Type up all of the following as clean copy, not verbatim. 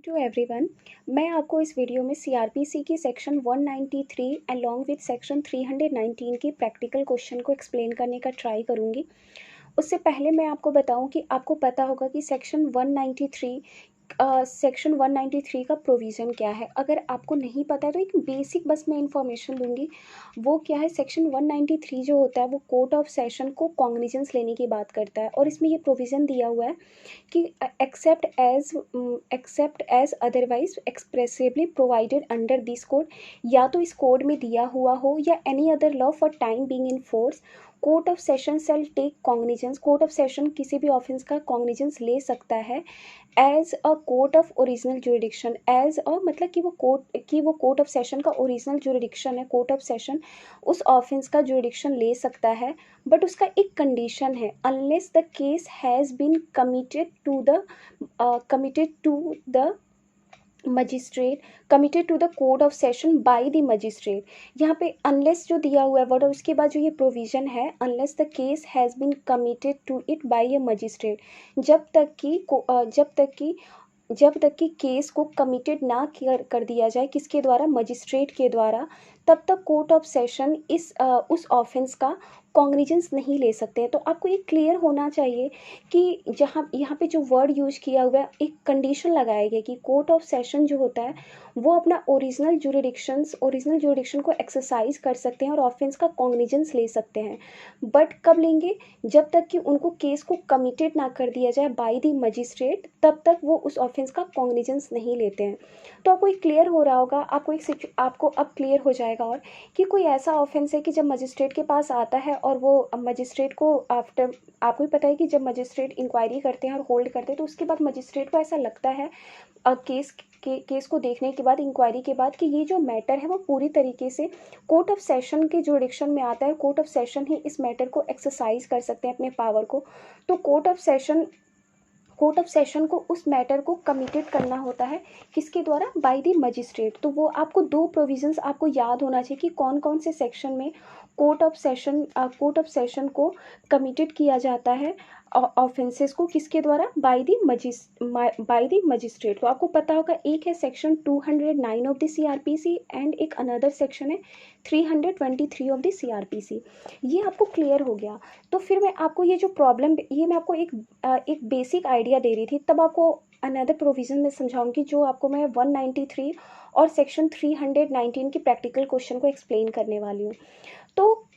To everyone. मैं आपको इस वीडियो में सीआरपीसी की सेक्शन 193 अलॉन्ग विद सेक्शन 319 की प्रैक्टिकल क्वेश्चन को एक्सप्लेन करने का ट्राई करूँगी। उससे पहले मैं आपको बताऊं कि आपको पता होगा कि सेक्शन 193 का प्रोविज़न क्या है। अगर आपको नहीं पता है तो एक बेसिक बस मैं इन्फॉर्मेशन दूंगी। वो क्या है, सेक्शन 193 जो होता है वो कोर्ट ऑफ सेशन को कॉग्निजेंस लेने की बात करता है और इसमें ये प्रोविज़न दिया हुआ है कि except as otherwise expressively provided under this code, या तो इस कोड में दिया हुआ हो या any other law for time being in force, court of session shall take cognizance. Court of session किसी भी ऑफेंस का कॉग्निजेंस ले सकता है as a court of original jurisdiction. As a मतलब कि वो कोर्ट ऑफ सेशन का ओरिजिनल जुरिडिक्शन है। कोर्ट ऑफ सेशन उस ऑफेंस का जुरिडिक्शन ले सकता है, बट उसका एक कंडीशन है, unless the case has been committed to the court of session by the magistrate. यहाँ पे अनलेस जो दिया हुआ है वर्ड और उसके बाद जो ये प्रोविजन है, unless the case has been committed to it by a magistrate, जब तक कि केस को कमिटेड ना कर दिया जाए किसके द्वारा, मजिस्ट्रेट के द्वारा, तब तक कोर्ट ऑफ सेशन उस ऑफेंस का कॉग्निजेंस नहीं ले सकते हैं। तो आपको ये क्लियर होना चाहिए कि जहाँ यहाँ पे जो वर्ड यूज किया हुआ है, एक कंडीशन लगाया गया कि कोर्ट ऑफ सेशन जो होता है वो अपना ओरिजिनल जुरिडिक्शन को एक्सरसाइज कर सकते हैं और ऑफेंस का कॉग्निजेंस ले सकते हैं। बट कब लेंगे, जब तक कि उनको केस को कमिटेड ना कर दिया जाए बाय द मजिस्ट्रेट, तब तक वो उस ऑफेंस का कॉग्निजेंस नहीं लेते हैं। तो आपको एक क्लियर हो रहा होगा, आपको अब क्लियर हो जाएगा और कि कोई ऐसा ऑफेंस है कि जब मजिस्ट्रेट के पास आता है और वो मजिस्ट्रेट को आपको ही पता है कि जब मजिस्ट्रेट इंक्वायरी करते हैं और होल्ड करते हैं तो उसके बाद मजिस्ट्रेट को ऐसा लगता है केस को देखने के बाद, इंक्वायरी के बाद, कि ये जो मैटर है वो पूरी तरीके से कोर्ट ऑफ सेशन के जुरिडिक्शन में आता है। कोर्ट ऑफ सेशन ही इस मैटर को एक्सरसाइज कर सकते हैं अपने पावर को। तो कोर्ट ऑफ सेशन को उस मैटर को कमिटेड करना होता है किसके द्वारा, बाय द मजिस्ट्रेट। तो वो आपको दो प्रोविजंस आपको याद होना चाहिए कि कौन कौन से सेक्शन में कोर्ट ऑफ सेशन को कमिटेड किया जाता है ऑफेंसेस को, किसके द्वारा, बाय द मजिस्ट्रेट। तो आपको पता होगा, एक है section 209 of the CrPC and एक अनदर सेक्शन है 323 ऑफ द सीआरपीसी। ये आपको क्लियर हो गया। तो फिर मैं आपको ये जो प्रॉब्लम, ये मैं आपको एक बेसिक आइडिया दे रही थी, तब आपको अनदर प्रोविजन में समझाऊंगी जो आपको मैं 193 और सेक्शन 319 की प्रैक्टिकल क्वेश्चन को एक्सप्लेन करने वाली हूँ। तो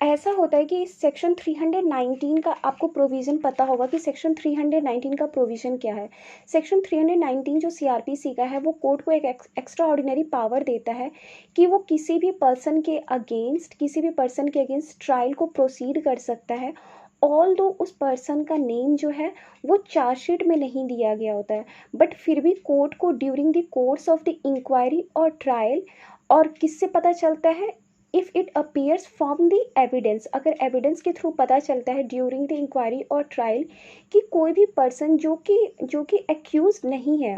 ऐसा होता है कि सेक्शन 319 का आपको प्रोविज़न पता होगा कि सेक्शन 319 का प्रोविज़न क्या है। सेक्शन 319 जो सीआरपीसी का है वो कोर्ट को एक एक्स्ट्रा ऑर्डिनरी पावर देता है कि वो किसी भी पर्सन के अगेंस्ट ट्रायल को प्रोसीड कर सकता है, ऑल दो उस पर्सन का नेम जो है वो चार्जशीट में नहीं दिया गया होता है, बट फिर भी कोर्ट को during the course of the inquiry और ट्रायल, और किससे पता चलता है, if it appears from the evidence, अगर एविडेंस के थ्रू पता चलता है ड्यूरिंग द इंक्वायरी और ट्रायल कि कोई भी पर्सन जो कि एक्यूज नहीं है।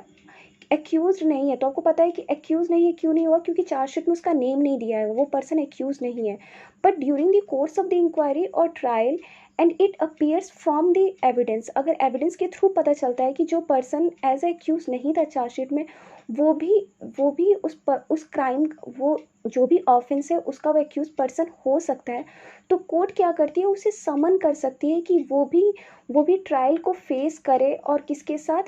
तो आपको पता है कि एक्यूज नहीं है, क्यों नहीं हुआ, क्योंकि चार्जशीट में उसका नेम नहीं दिया है, वो पर्सन एक्यूज नहीं है। But during the course of the inquiry और trial and it appears from the evidence, अगर एविडेंस के थ्रू पता चलता है कि जो पर्सन एज एक्यूज नहीं था चार्जशीट में, वो भी उस क्राइम, वो जो भी ऑफेंस है उसका वो एक्यूज पर्सन हो सकता है, तो कोर्ट क्या करती है, उसे समन कर सकती है कि वो भी ट्रायल को फेस करे और किसके साथ,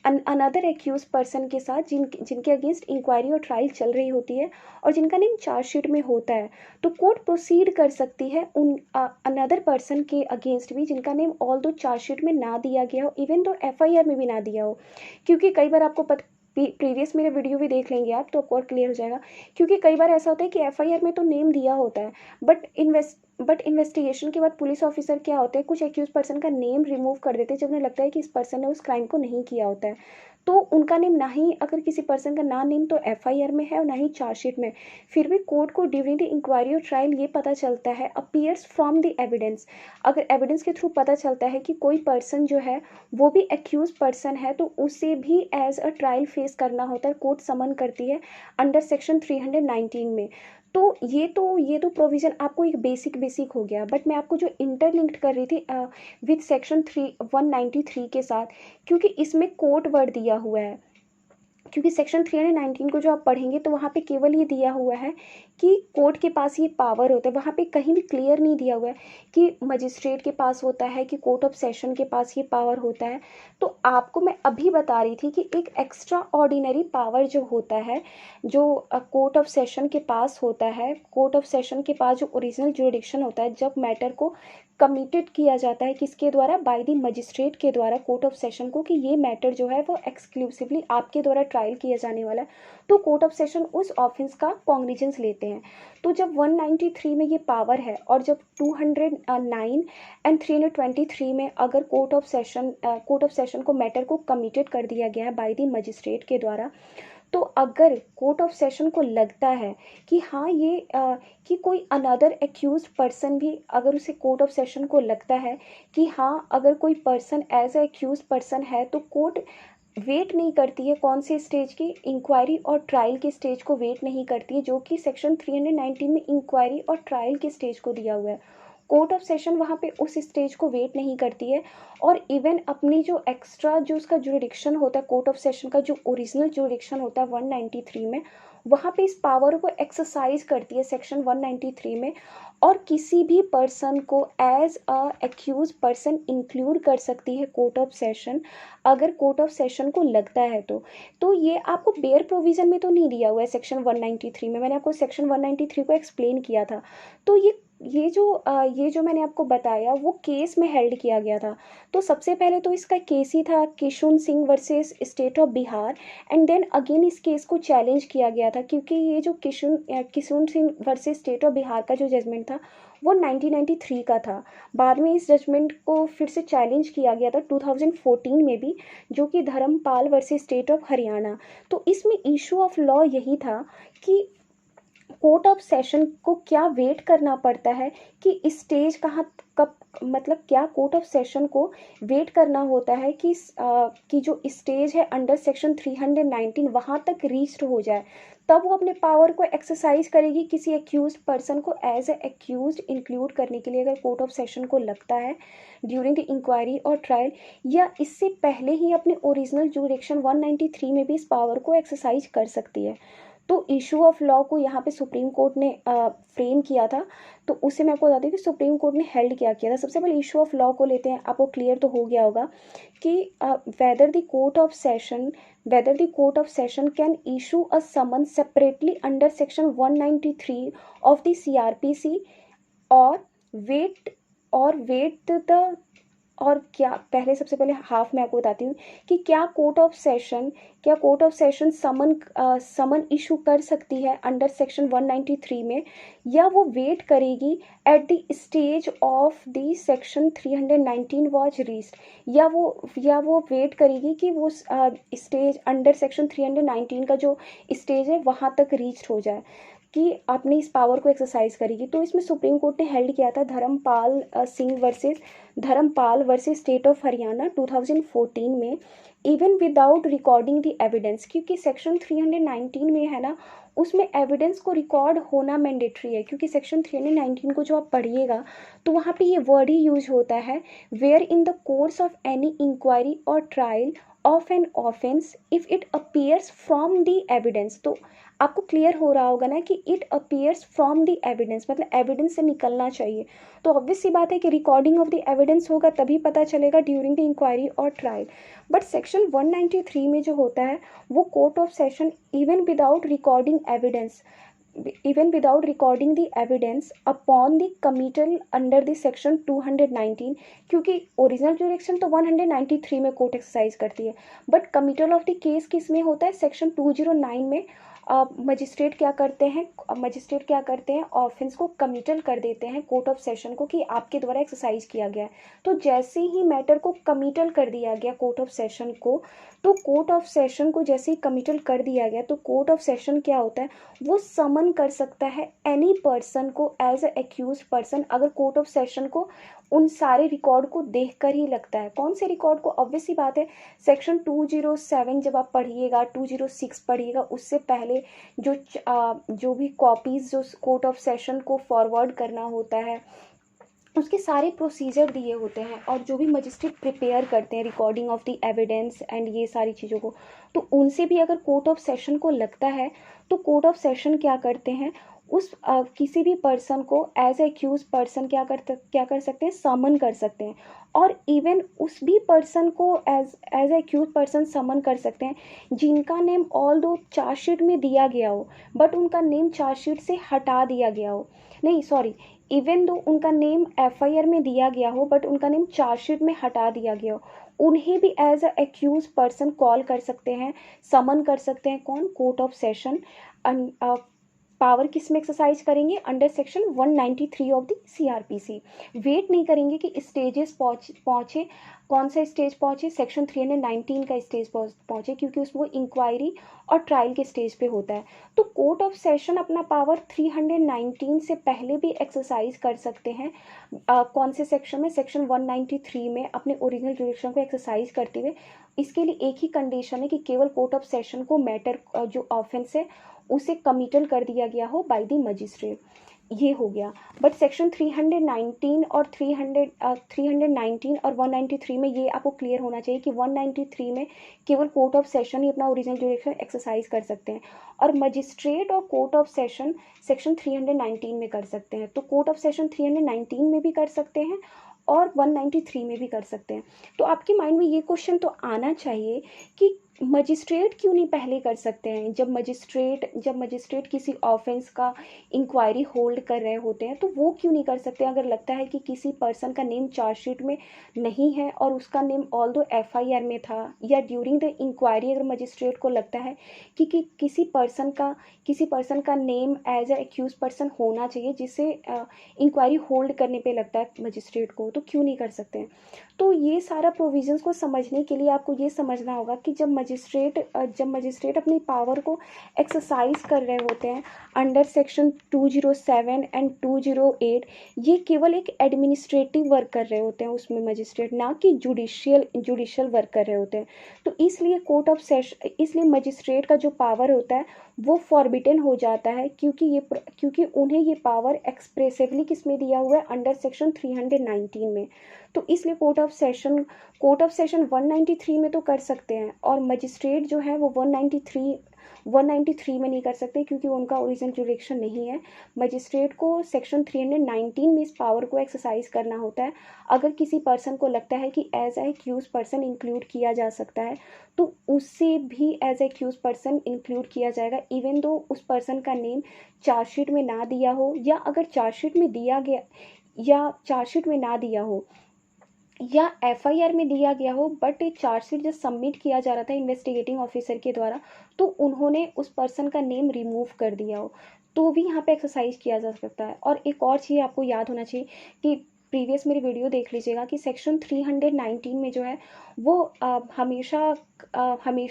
अनदर एक्यूज पर्सन के साथ जिनके अगेंस्ट इंक्वायरी और ट्रायल चल रही होती है और जिनका नेम चार्जशीट में होता है। तो कोर्ट प्रोसीड कर सकती है उन अनदर पर्सन के अगेंस्ट भी जिनका नेम ऑल दो चार्जशीट में ना दिया गया हो, इवन तो एफआईआर में भी ना दिया हो। क्योंकि कई बार आपको प्रीवियस मेरे वीडियो भी देख लेंगे आप तो आपको और क्लियर हो जाएगा। क्योंकि कई बार ऐसा होता है कि एफआईआर में तो नेम दिया होता है, बट इन्वेस्टिगेशन के बाद पुलिस ऑफिसर क्या होते हैं, कुछ एक्यूज पर्सन का नेम रिमूव कर देते हैं जब उन्हें लगता है कि इस पर्सन ने उस क्राइम को नहीं किया होता है। तो उनका नेम ना ही, अगर किसी पर्सन का ना नेम तो एफआईआर में है और ना ही चार्जशीट में, फिर भी कोर्ट को ड्यूरिंग द इंक्वायरी और ट्रायल ये पता चलता है, अपीयर्स फ्रॉम द एविडेंस, अगर एविडेंस के थ्रू पता चलता है कि कोई पर्सन जो है वो भी एक्यूज पर्सन है, तो उसे भी एज अ ट्रायल फेस करना होता है, कोर्ट समन करती है अंडर सेक्शन 319 में। तो ये तो प्रोविज़न आपको एक बेसिक हो गया, बट मैं आपको जो इंटरलिंक्ड कर रही थी विथ सेक्शन 193 के साथ, क्योंकि इसमें कोर्ट वर्ड दिया हुआ है। क्योंकि सेक्शन 319 को जो आप पढ़ेंगे तो वहाँ पे केवल ये दिया हुआ है कि कोर्ट के पास ये पावर होता है, वहाँ पे कहीं भी क्लियर नहीं दिया हुआ है कि मजिस्ट्रेट के पास होता है कि कोर्ट ऑफ सेशन के पास ये पावर होता है। तो आपको मैं अभी बता रही थी कि एक एक्स्ट्रा ऑर्डिनरी पावर जो होता है, जो कोर्ट ऑफ सेशन के पास होता है, कोर्ट ऑफ सेशन के पास जो ओरिजिनल जुरिडिक्शन होता है, जब मैटर को कमिटेड किया जाता है किसके द्वारा, बाय द मजिस्ट्रेट के द्वारा कोर्ट ऑफ सेशन को, कि ये मैटर जो है वो एक्सक्लूसिवली आपके द्वारा ट्रायल किया जाने वाला है, तो कोर्ट ऑफ सेशन उस ऑफेंस का कॉग्निजेंस लेते हैं। तो जब 193 में ये पावर है और जब 209 एंड 323 में अगर कोर्ट ऑफ सेशन को मैटर को कमिटेड कर दिया गया है बाय द मजिस्ट्रेट के द्वारा, तो अगर कोर्ट ऑफ सेशन को लगता है कि हाँ ये कि कोई अनदर एक्यूज पर्सन भी, अगर उसे कोर्ट ऑफ सेशन को लगता है कि हाँ अगर कोई person as a accused person है, तो कोर्ट वेट नहीं करती है कौन से स्टेज की, इंक्वायरी और ट्रायल के स्टेज को वेट नहीं करती है, जो कि सेक्शन 319 में इंक्वायरी और ट्रायल के स्टेज को दिया हुआ है। कोर्ट ऑफ सेशन वहाँ पे उस स्टेज को वेट नहीं करती है, और इवन अपनी जो एक्स्ट्रा जो उसका जुरिडिक्शन होता है, कोर्ट ऑफ सेशन का जो ओरिजिनल जुरिडिक्शन होता है 193 में, वहाँ पे इस पावर को एक्सरसाइज करती है सेक्शन 193 में, और किसी भी पर्सन को as a accused person include कर सकती है कोर्ट ऑफ सेशन, अगर कोर्ट ऑफ सेशन को लगता है तो ये आपको बेयर प्रोविज़न में तो नहीं दिया हुआ है सेक्शन 193 में, मैंने आपको सेक्शन 193 को एक्सप्लेन किया था। तो ये जो मैंने आपको बताया वो केस में हेल्ड किया गया था। तो सबसे पहले तो इसका केस ही था Kishun Singh versus state of Bihar, and then again इस केस को चैलेंज किया गया था, क्योंकि ये जो Kishun Singh versus state of Bihar का जो जजमेंट था वो 1993 का था। बाद में इस जजमेंट को फिर से चैलेंज किया गया था 2014 में भी, जो कि Dharampal versus state of Haryana. तो इसमें इशू ऑफ लॉ यही था कि कोर्ट ऑफ सेशन को क्या वेट करना पड़ता है कि स्टेज कहाँ कब, मतलब क्या कोर्ट ऑफ सेशन को वेट करना होता है कि जो स्टेज है अंडर सेक्शन 319 वहाँ तक रीच्ड हो जाए, तब वो अपने पावर को एक्सरसाइज करेगी किसी एक्यूज पर्सन को एज ए एक्यूज इंक्लूड करने के लिए, अगर कोर्ट ऑफ सेशन को लगता है ड्यूरिंग द इंक्वायरी और ट्रायल, या इससे पहले ही अपने ओरिजिनल जुरिडिक्शन 193 में भी इस पावर को एक्सरसाइज कर सकती है। तो इशू ऑफ लॉ को यहाँ पे सुप्रीम कोर्ट ने फ्रेम किया था, तो उसे मैं आपको बताती हूँ कि सुप्रीम कोर्ट ने हेल्ड क्या किया था। सबसे पहले इशू ऑफ लॉ को लेते हैं, आपको क्लियर तो हो गया होगा कि whether the court of session can issue a summon separately under section 193 of the CrPC, और वेट द, और क्या, पहले सबसे पहले हाफ में आपको बताती हूँ कि क्या court of session summon issue कर सकती है अंडर सेक्शन 193 में, या वो वेट करेगी at the stage of the section 319 was reached, या वो वेट करेगी कि वो स्टेज अंडर सेक्शन 319 का जो स्टेज है वहाँ तक रीच्ड हो जाए, कि आपने इस पावर को एक्सरसाइज करेगी। तो इसमें सुप्रीम कोर्ट ने हेल्ड किया था Dharampal versus state of Haryana 2014 में, even without recording the evidence, क्योंकि सेक्शन 319 में है ना, उसमें एविडेंस को रिकॉर्ड होना मैंडेटरी है, क्योंकि सेक्शन 319 को जो आप पढ़िएगा तो वहाँ पे ये वर्ड ही यूज होता है, where in the course of any inquiry और trial of an offence if it appears from the evidence. तो आपको क्लियर हो रहा होगा ना कि it appears from the evidence, मतलब एविडेंस से निकलना चाहिए। तो ऑब्वियस सी बात है कि रिकॉर्डिंग ऑफ द एविडेंस होगा तभी पता चलेगा ड्यूरिंग द इंक्वायरी और ट्रायल। बट सेक्शन 193 में जो होता है वो court of session even without recording the evidence upon the committal under the section 219, क्योंकि ओरिजिनल जुरिडिक्शन तो 193 में कोर्ट एक्सरसाइज करती है, but committal of the case किस में होता है, सेक्शन 209 में। मजिस्ट्रेट क्या करते हैं, ऑफेंस को कमिटल कर देते हैं कोर्ट ऑफ सेशन को कि आपके द्वारा एक्सरसाइज किया गया है। तो जैसे ही मैटर को कमिटल कर दिया गया कोर्ट ऑफ सेशन को, तो कोर्ट ऑफ सेशन को जैसे ही कमिटल कर दिया गया, तो कोर्ट ऑफ सेशन क्या होता है, वो समन कर सकता है एनी पर्सन को एज ए एक्यूज पर्सन, अगर कोर्ट ऑफ सेशन को उन सारे रिकॉर्ड को देखकर ही लगता है। कौन से रिकॉर्ड को, ऑब्वियस सी बात है सेक्शन 207 जब आप पढ़िएगा, 206 पढ़िएगा, उससे पहले जो भी कॉपीज जो कोर्ट ऑफ सेशन को फॉरवर्ड करना होता है, उसके सारे प्रोसीजर दिए होते हैं, और जो भी मजिस्ट्रेट प्रिपेयर करते हैं recording of the evidence and ये सारी चीज़ों को, तो उनसे भी अगर कोर्ट ऑफ सेशन को लगता है तो कोर्ट ऑफ सेशन क्या करते हैं, उस किसी भी पर्सन को एज एक्यूज पर्सन क्या कर सकते हैं, समन कर सकते हैं। और इवन उस भी पर्सन को एज एक्यूज पर्सन समन कर सकते हैं जिनका नेम ऑल दो चार्जशीट में दिया गया हो, बट उनका नेम चार्जशीट से हटा दिया गया हो, नहीं सॉरी, इवन दो उनका नेम एफआईआर में दिया गया हो बट उनका नेम चार्जशीट में हटा दिया गया हो, उन्हें भी as a accused person call कर सकते हैं, समन कर सकते हैं। कौन? Court of session. पावर किस में एक्सरसाइज करेंगे? Under section 193 of the CrPC. Wait नहीं करेंगे कि स्टेजेस पहुँचे, कौन सा स्टेज पहुँचे, सेक्शन 319 का स्टेज पहुँचे, क्योंकि उसमें इंक्वायरी और ट्रायल के स्टेज पे होता है। तो कोर्ट ऑफ सेशन अपना पावर 319 से पहले भी एक्सरसाइज कर सकते हैं। कौन से सेक्शन में? सेक्शन 193 में अपने ओरिजिनल जुरिडिक्शन को एक्सरसाइज करते हुए। इसके लिए एक ही कंडीशन है कि केवल कोर्ट ऑफ सेशन को मैटर जो ऑफेंस है उसे कमिटल कर दिया गया हो बाय द मजिस्ट्रेट। ये हो गया। बट सेक्शन 319 और 319 और 193 में ये आपको क्लियर होना चाहिए कि 193 में केवल कोर्ट ऑफ सेशन ही अपना ओरिजिनल जुरिडिक्शन एक्सरसाइज कर सकते हैं, और मजिस्ट्रेट और कोर्ट ऑफ सेशन सेक्शन 319 में कर सकते हैं। तो कोर्ट ऑफ सेशन 319 में भी कर सकते हैं और 193 में भी कर सकते हैं। तो आपके माइंड में ये क्वेश्चन तो आना चाहिए कि मजिस्ट्रेट क्यों नहीं पहले कर सकते हैं? जब मजिस्ट्रेट किसी ऑफेंस का इंक्वायरी होल्ड कर रहे होते हैं तो वो क्यों नहीं कर सकते? अगर लगता है कि किसी पर्सन का नेम चार्जशीट में नहीं है और उसका नेम ऑल दो एफआईआर में था, या ड्यूरिंग द इंक्वायरी अगर मजिस्ट्रेट को लगता है कि किसी पर्सन का name as a accused person होना चाहिए जिसे इंक्वायरी होल्ड करने पे लगता है मजिस्ट्रेट को, तो क्यों नहीं कर सकते हैं? तो ये सारा प्रोविजंस को समझने के लिए आपको ये समझना होगा कि जब मजिस्ट्रेट अपनी पावर को एक्सरसाइज कर रहे होते हैं अंडर सेक्शन 207 एंड 208, ये केवल एक एडमिनिस्ट्रेटिव वर्क कर रहे होते हैं उसमें मजिस्ट्रेट, ना कि जुडिशियल वर्क कर रहे होते हैं। तो इसलिए मजिस्ट्रेट का जो पावर होता है वो फॉरबिडन हो जाता है, क्योंकि उन्हें ये पावर एक्सप्रेसिवली किस में दिया हुआ है? अंडर सेक्शन 319 में। तो इसलिए कोर्ट ऑफ सेशन 193 में तो कर सकते हैं, और मजिस्ट्रेट जो है वो 193 में नहीं कर सकते, क्योंकि उनका ओरिजिनल जुरिडिक्शन नहीं है। मजिस्ट्रेट को सेक्शन 319 में इस पावर को एक्सरसाइज करना होता है। अगर किसी पर्सन को लगता है कि as a accused person include किया जा सकता है तो उससे भी as a accused person include किया जाएगा, इवन दो उस पर्सन का नेम चार्जशीट में ना दिया हो, या अगर चार्जशीट में दिया गया या चार्जशीट में ना दिया हो या एफआईआर में दिया गया हो, बट चार्जशीट जब सबमिट किया जा रहा था इन्वेस्टिगेटिंग ऑफिसर के द्वारा तो उन्होंने उस पर्सन का नेम रिमूव कर दिया हो, तो भी यहाँ पे एक्सरसाइज किया जा सकता है। और एक और चीज़ आपको याद होना चाहिए कि प्रीवियस मेरी वीडियो देख लीजिएगा कि सेक्शन 319 में जो है वो हमेशा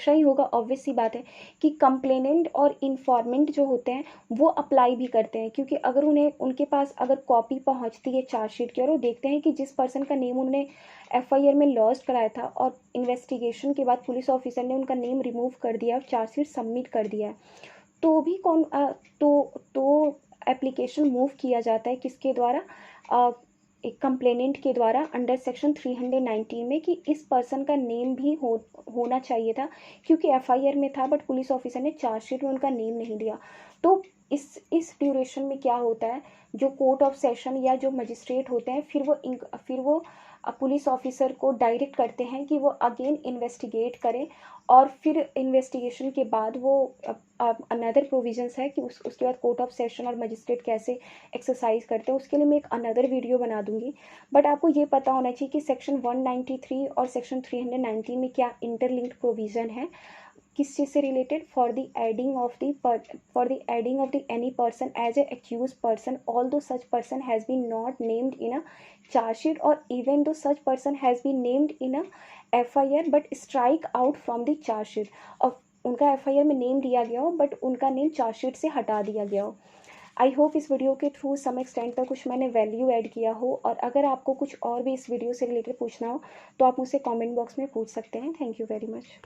ही होगा। ऑब्वियस सी बात है कि कंप्लेनेंट और इन्फॉर्मेंट जो होते हैं वो अप्लाई भी करते हैं, क्योंकि अगर उनके पास अगर कॉपी पहुंचती है चार्जशीट की और वो देखते हैं कि जिस पर्सन का नेम उन्होंने एफआईआर में लॉस्ट कराया था और इन्वेस्टिगेशन के बाद पुलिस ऑफिसर ने उनका नेम रिमूव कर दिया और चार्जशीट सबमिट कर दिया है, तो भी तो एप्लीकेशन मूव किया जाता है किसके द्वारा? एक कंप्लेनेंट के द्वारा अंडर सेक्शन 319 में, कि इस पर्सन का नेम भी होना चाहिए था, क्योंकि एफआईआर में था बट पुलिस ऑफिसर ने चार्जशीट में उनका नेम नहीं दिया। तो इस ड्यूरेशन में क्या होता है, जो कोर्ट ऑफ सेशन या जो मजिस्ट्रेट होते हैं फिर वो पुलिस ऑफिसर को डायरेक्ट करते हैं कि वो अगेन इन्वेस्टिगेट करें, और फिर इन्वेस्टिगेशन के बाद वो अनदर प्रोविजंस है कि उसके बाद कोर्ट ऑफ सेशन और मजिस्ट्रेट कैसे एक्सरसाइज करते हैं, उसके लिए मैं एक अनदर वीडियो बना दूंगी। बट आपको ये पता होना चाहिए कि सेक्शन 193 और सेक्शन 319 में क्या इंटरलिंक्ड प्रोविज़न है, किस चीज़ से related? For the adding of the any person as a accused person although such person has been not named in a chargesheet, और even though such person has been named in a FIR but strike out from the chargesheet, और उनका FIR में name दिया गया हो but उनका name chargesheet से हटा दिया गया हो। आई होप इस वीडियो के थ्रू सम एक्सटेंट तक कुछ मैंने वैल्यू ऐड किया हो, और अगर आपको कुछ और भी इस वीडियो से रिलेटेड पूछना हो तो आप मुझसे कमेंट बॉक्स में पूछ सकते हैं। Thank you very much.